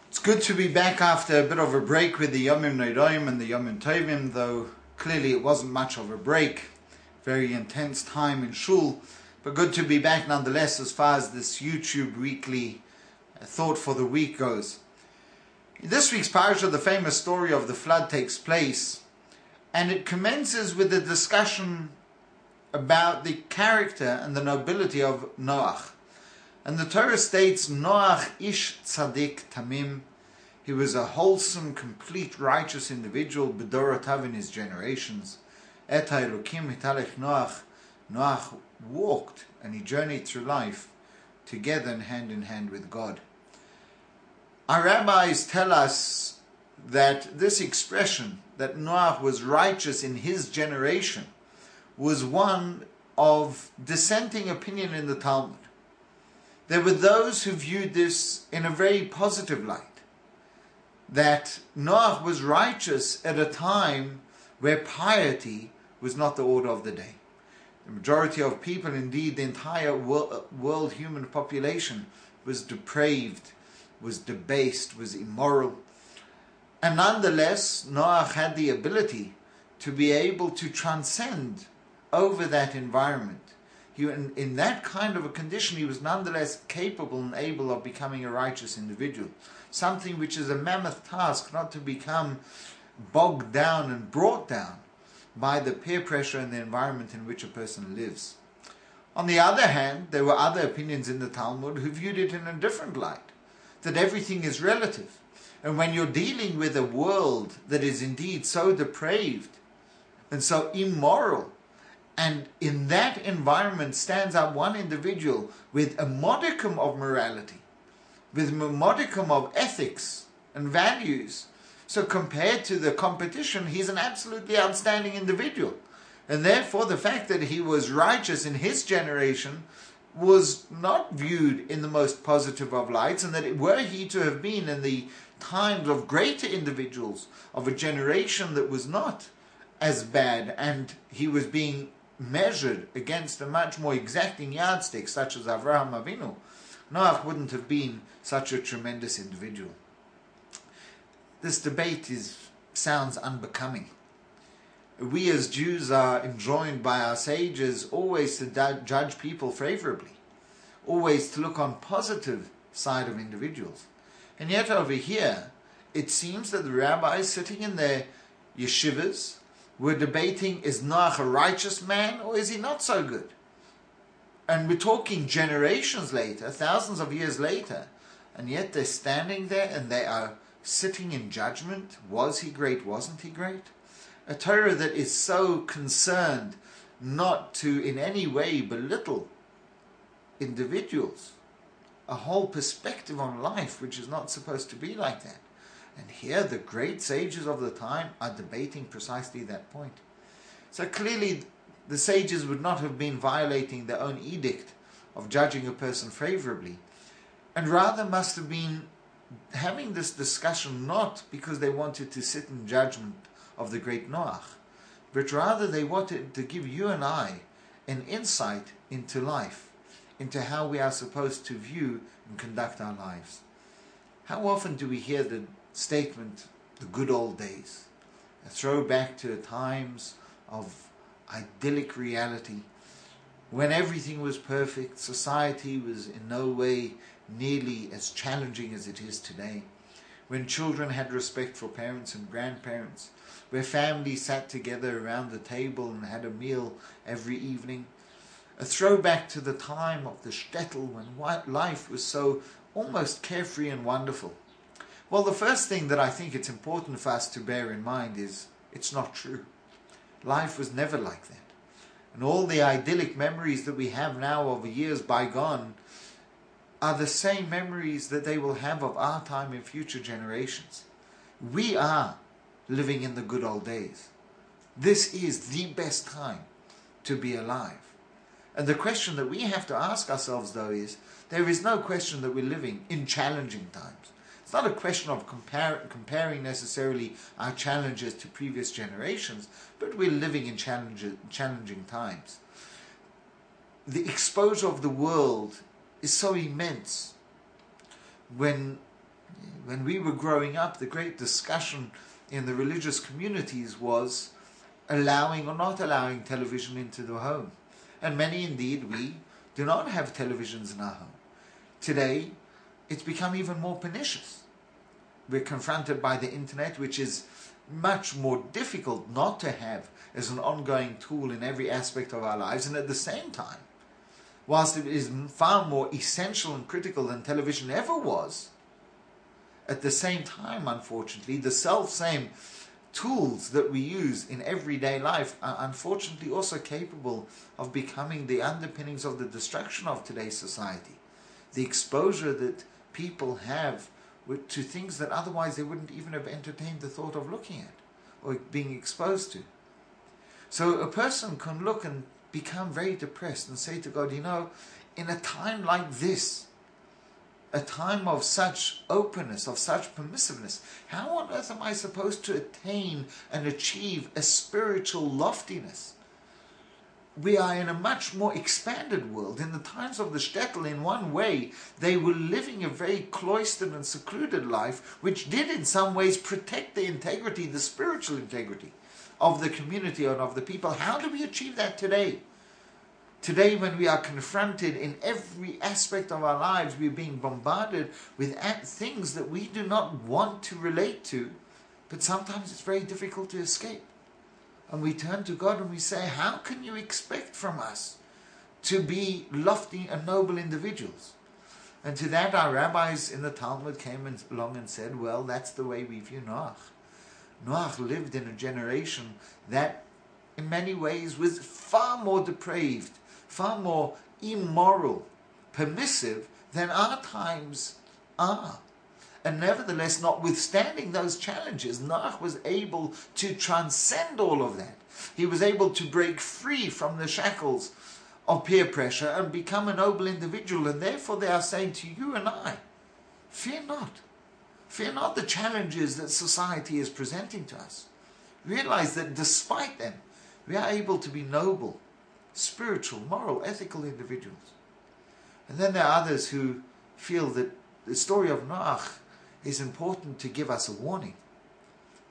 It's good to be back after a bit of a break with the Yomim Nodoim and the Yomim Tovim, though clearly it wasn't much of a break. Very intense time in shul, but good to be back nonetheless as far as this YouTube weekly thought for the week goes. In this week's parasha, the famous story of the flood takes place, and it commences with a discussion about the character and the nobility of Noach. And the Torah states, Noach ish tzadik tamim. He was a wholesome, complete, righteous individual, b'dorotav in his generations. Et ha'elokim hitalech Noach. Noach walked and he journeyed through life together and in hand with God. Our rabbis tell us that this expression, that Noach was righteous in his generation, was one of dissenting opinion in the Talmud. There were those who viewed this in a very positive light, that Noach was righteous at a time where piety was not the order of the day. The majority of people, indeed the entire world human population, was depraved, was debased, was immoral. And nonetheless, Noach had the ability to be able to transcend over that environment. In that kind of a condition, he was nonetheless capable and able of becoming a righteous individual. Something which is a mammoth task, not to become bogged down and brought down by the peer pressure and the environment in which a person lives. On the other hand, there were other opinions in the Talmud who viewed it in a different light, that everything is relative. And when you're dealing with a world that is indeed so depraved and so immoral, and in that environment stands up one individual with a modicum of morality, with a modicum of ethics and values. So compared to the competition, he's an absolutely outstanding individual. And therefore the fact that he was righteous in his generation was not viewed in the most positive of lights, and that were he to have been in the times of greater individuals, of a generation that was not as bad, and he was being measured against a much more exacting yardstick, such as Avraham Avinu, Noach wouldn't have been such a tremendous individual. This debate sounds unbecoming. We as Jews are enjoined by our sages always to judge people favorably, always to look on positive side of individuals. And yet over here, it seems that the rabbis sitting in their yeshivas were debating, is Noach a righteous man or is he not so good? And we're talking generations later, thousands of years later, and yet they're standing there and they are sitting in judgment. Was he great? Wasn't he great? A Torah that is so concerned not to in any way belittle individuals. A whole perspective on life which is not supposed to be like that. And here the great sages of the time are debating precisely that point. So clearly the sages would not have been violating their own edict of judging a person favorably, and rather must have been having this discussion not because they wanted to sit in judgment of the great Noach, but rather they wanted to give you and I an insight into life, into how we are supposed to view and conduct our lives. How often do we hear the statement, the good old days, a throwback to times of idyllic reality, when everything was perfect, society was in no way nearly as challenging as it is today, when children had respect for parents and grandparents, where families sat together around the table and had a meal every evening. A throwback to the time of the shtetl, when life was so almost carefree and wonderful. Well, the first thing that I think it's important for us to bear in mind is it's not true. Life was never like that. And all the idyllic memories that we have now of years bygone are the same memories that they will have of our time in future generations. We are living in the good old days. This is the best time to be alive. And the question that we have to ask ourselves, though, is there is no question that we're living in challenging times. It's not a question of comparing necessarily our challenges to previous generations, but we're living in challenging times. The exposure of the world is so immense. When when we were growing up, the great discussion in the religious communities was allowing or not allowing television into the home. And many indeed, we do not have televisions in our home. Today, it's become even more pernicious. We're confronted by the internet, which is much more difficult not to have as an ongoing tool in every aspect of our lives. And at the same time, whilst it is far more essential and critical than television ever was, at the same time, unfortunately, the self-same tools that we use in everyday life are unfortunately also capable of becoming the underpinnings of the destruction of today's society. The exposure that people have to things that otherwise they wouldn't even have entertained the thought of looking at or being exposed to. So a person can look and become very depressed and say to God, in a time like this, a time of such openness, of such permissiveness, how on earth am I supposed to attain and achieve a spiritual loftiness? We are in a much more expanded world. In the times of the shtetl, in one way, they were living a very cloistered and secluded life, which did in some ways protect the integrity, the spiritual integrity of the community and of the people. How do we achieve that today? Today, when we are confronted in every aspect of our lives, we're being bombarded with things that we do not want to relate to, but sometimes it's very difficult to escape. And we turn to God and we say, how can you expect from us to be lofty and noble individuals? And to that our rabbis in the Talmud came along and said, well, that's the way we view Noach. Noach lived in a generation that in many ways was far more depraved, far more immoral, permissive than our times are. And nevertheless, notwithstanding those challenges, Noach was able to transcend all of that. He was able to break free from the shackles of peer pressure and become a noble individual. And therefore they are saying to you and I, fear not. Fear not the challenges that society is presenting to us. Realize that despite them, we are able to be noble, spiritual, moral, ethical individuals. And then there are others who feel that the story of Noach is important to give us a warning,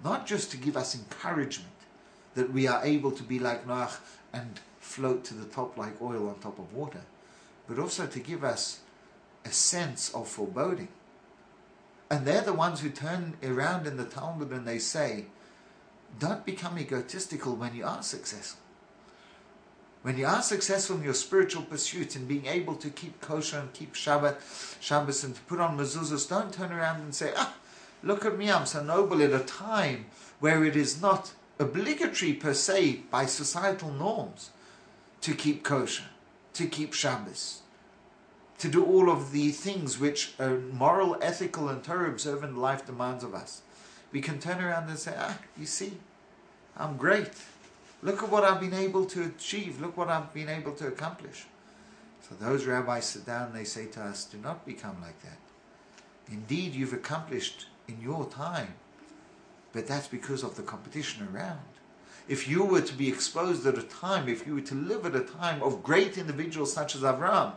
not just to give us encouragement that we are able to be like Noach and float to the top like oil on top of water, but also to give us a sense of foreboding. And they're the ones who turn around in the Talmud and they say, don't become egotistical when you are successful. When you are successful in your spiritual pursuit in being able to keep kosher and keep Shabbos and to put on mezuzahs, don't turn around and say, look at me, I'm so noble, at a time where it is not obligatory per se by societal norms to keep kosher, to keep Shabbos, to do all of the things which a moral, ethical and Torah observant life demands of us. We can turn around and say, you see, I'm great. Look at what I've been able to achieve. Look what I've been able to accomplish. So those rabbis sit down and they say to us, do not become like that. Indeed, you've accomplished in your time, but that's because of the competition around. If you were to be exposed at a time, if you were to live at a time of great individuals such as Avraham,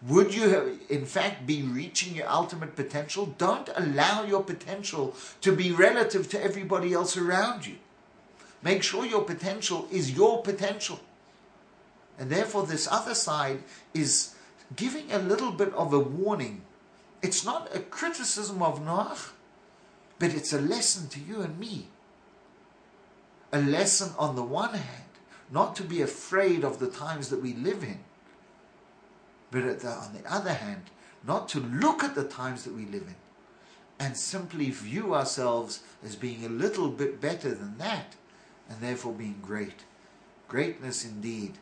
would you in fact be reaching your ultimate potential? Don't allow your potential to be relative to everybody else around you. Make sure your potential is your potential. And therefore this other side is giving a little bit of a warning. It's not a criticism of Noach, but it's a lesson to you and me. A lesson on the one hand, not to be afraid of the times that we live in, but on the other hand, not to look at the times that we live in and simply view ourselves as being a little bit better than that, and therefore being great. Greatness indeed.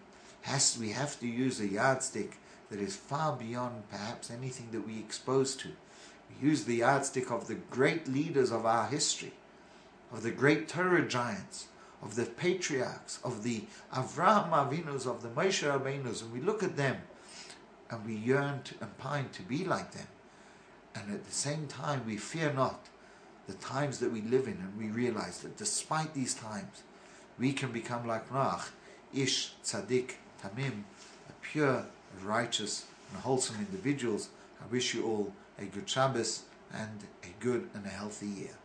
We have to use a yardstick that is far beyond perhaps anything that we expose to. We use the yardstick of the great leaders of our history, of the great Torah giants, of the patriarchs, of the Avraham Avinus, of the Moshe Rabbeinus, and we look at them and we yearn and pine to be like them. And at the same time we fear not the times that we live in, and we realize that despite these times, we can become like Noach, Ish, Tzaddik, Tamim, a pure, righteous and wholesome individuals. I wish you all a good Shabbos and a good and a healthy year.